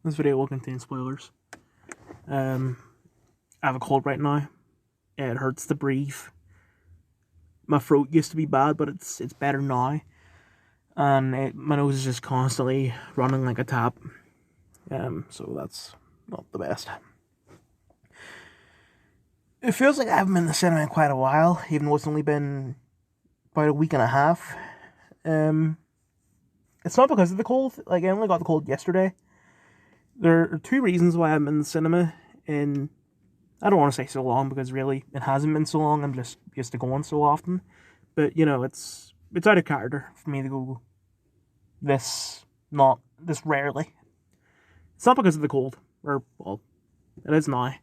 This video will contain spoilers. I have a cold right now. It hurts to breathe. My throat used to be bad, but it's better now. And my nose is just constantly running like a tap. So that's not the best. It feels like I haven't been to the cinema in quite a while, even though it's only been about a week and a half. It's not because of the cold. Like, I only got the cold yesterday. There are two reasons why I'm in the cinema in, I don't want to say so long, because really it hasn't been so long. I'm just used to going so often. But, you know, it's out of character for me to go this rarely. It's not because of the cold, or, well, it is now.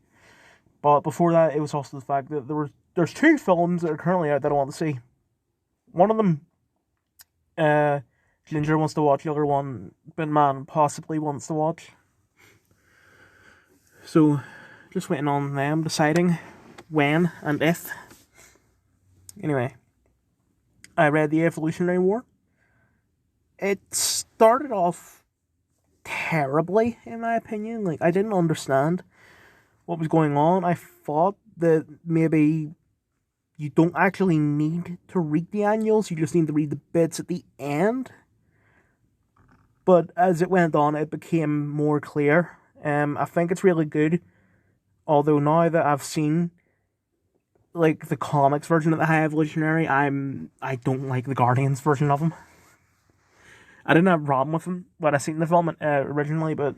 But before that, it was also the fact that there's two films that are currently out that I want to see. One of them, Ginger wants to watch. The other one, Man possibly wants to watch. So, just waiting on them deciding when and if. Anyway, I read The Evolutionary War. It started off terribly, in my opinion. Like, I didn't understand what was going on. I thought that maybe you don't actually need to read the annuals, you just need to read the bits at the end. But as it went on, it became more clear. I think it's really good. Although now that I've seen like the comics version of the High Evolutionary, I don't like the Guardians version of him. I didn't have a problem with him when I seen the film originally, but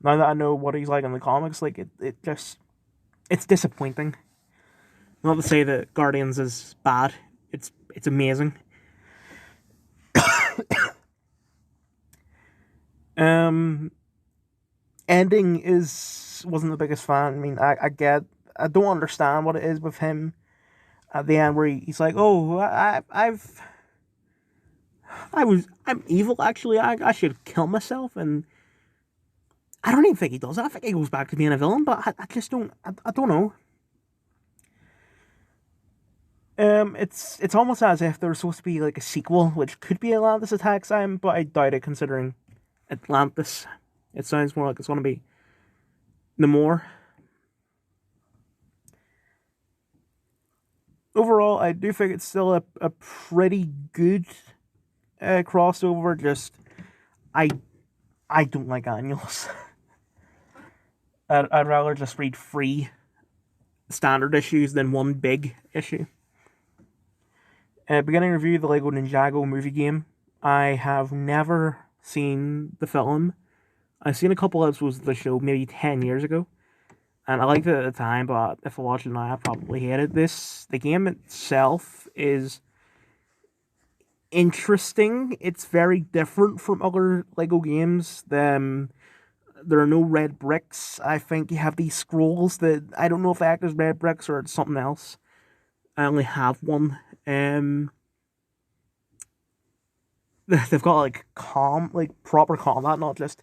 now that I know what he's like in the comics, like it's disappointing. Not to say that Guardians is bad. It's amazing. Ending wasn't the biggest fan. I mean, I don't understand what it is with him at the end where he's like, oh, I'm evil actually. I should kill myself, and I don't even think he does that. I think he goes back to being a villain, but I just don't. I don't know. It's almost as if there's supposed to be like a sequel, which could be Atlantis Attacks Time, but I doubt it considering Atlantis. It sounds more like it's going to be Namor. Overall, I do think it's still a pretty good crossover. Just I don't like annuals. I'd rather just read 3 standard issues than one big issue. Beginning review of the Lego Ninjago movie game. I have never seen the film. I've seen a couple episodes of the show maybe 10 years ago, and I liked it at the time, but if I watch it now, I probably hate it. The game itself is interesting. It's very different from other Lego games. There are no red bricks. I think you have these scrolls that I don't know if they act as red bricks or it's something else. I only have one. They've got like proper combat, not just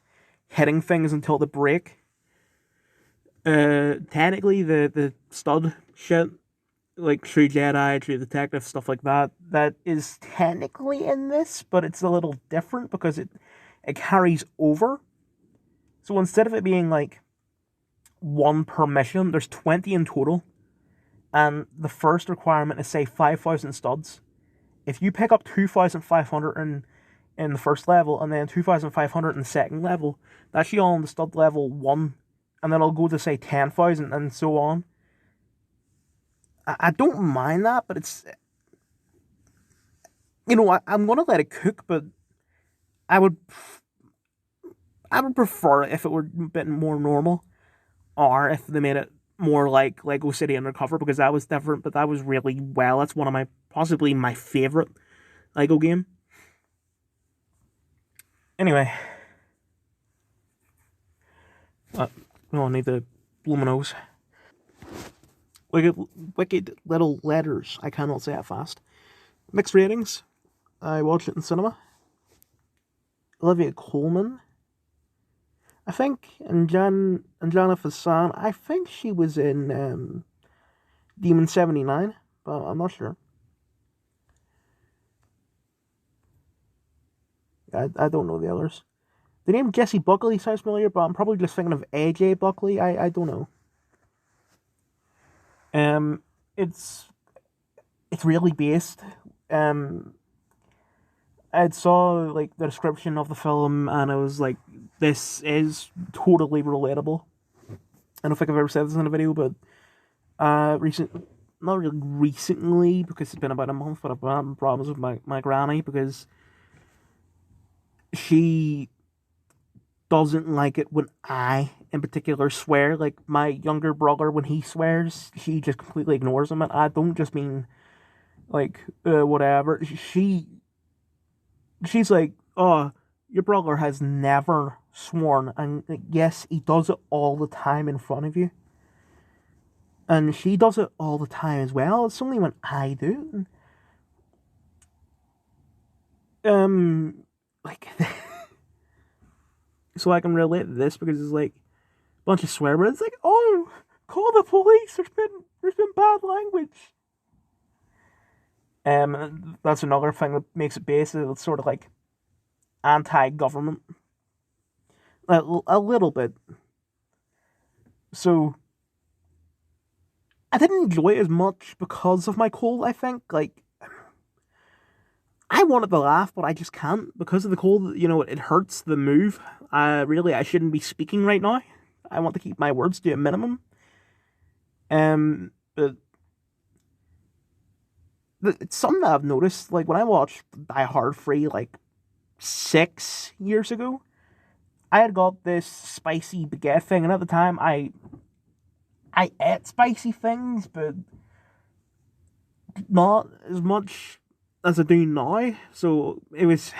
hitting things until they break. Technically, the stud shit, like True Jedi, True Detective, stuff like that, that is technically in this, but it's a little different because it carries over. So instead of it being like 1 per mission, there's 20 in total. And the first requirement is, say, 5,000 studs. If you pick up 2,500 in the first level and then 2,500 in the second level, that's you on the stud level 1. And then it'll go to, say, 10,000 and so on. I don't mind that, but it's... You know, I'm going to let it cook, but I would prefer it if it were a bit more normal. Or if they made it more like Lego City Undercover, because that was different, but that was really well. That's one of possibly my favourite Lego game. Anyway. I need to blow my nose. Wicked Little Letters. I cannot say that fast. Mixed ratings. I watched it in cinema. Olivia Colman, I think, and Jana Fassan. I think she was in Demon 79, but I'm not sure. I don't know the others. The name Jesse Buckley sounds familiar, but I'm probably just thinking of AJ Buckley. I don't know. Um, it's it's really based. Um, I saw like the description of the film, and I was like, "This is totally relatable." I don't think I've ever said this in a video, but not really recently because it's been about a month, but I've been having problems with my granny because she doesn't like it when I, in particular, swear. Like my younger brother, when he swears, she just completely ignores him. And I don't just mean like whatever. She's like, oh, your brother has never sworn, and like, yes, he does it all the time in front of you, and she does it all the time as well. It's only when I do. Like, so I can relate to this because it's like a bunch of swear words. It's like, oh, call the police. There's been bad language. That's another thing that makes it basic. It's sort of like anti-government, a little bit. So I didn't enjoy it as much because of my cold. I think like I wanted to laugh, but I just can't because of the cold. You know, it hurts the move. I shouldn't be speaking right now. I want to keep my words to a minimum. But it's something that I've noticed. Like when I watched Die Hard 3 like 6 years ago, I had got this spicy baguette thing, and at the time I ate spicy things, but not as much as I do now. So it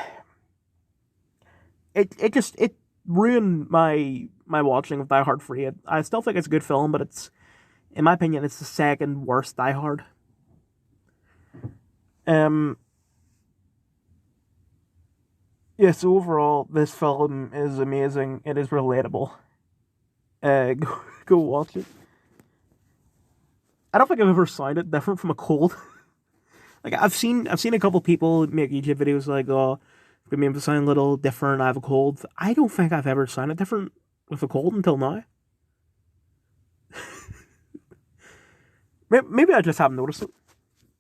ruined my watching of Die Hard 3. I still think it's a good film, but it's in my opinion it's the second worst Die Hard. Um yeah, so overall this film is amazing. It is relatable. Go watch it. I don't think I've ever sounded different from a cold. Like I've seen a couple people make YouTube videos like, oh, it made me sound a little different. I have a cold. I don't think I've ever sounded different with a cold until now. Maybe I just haven't noticed it.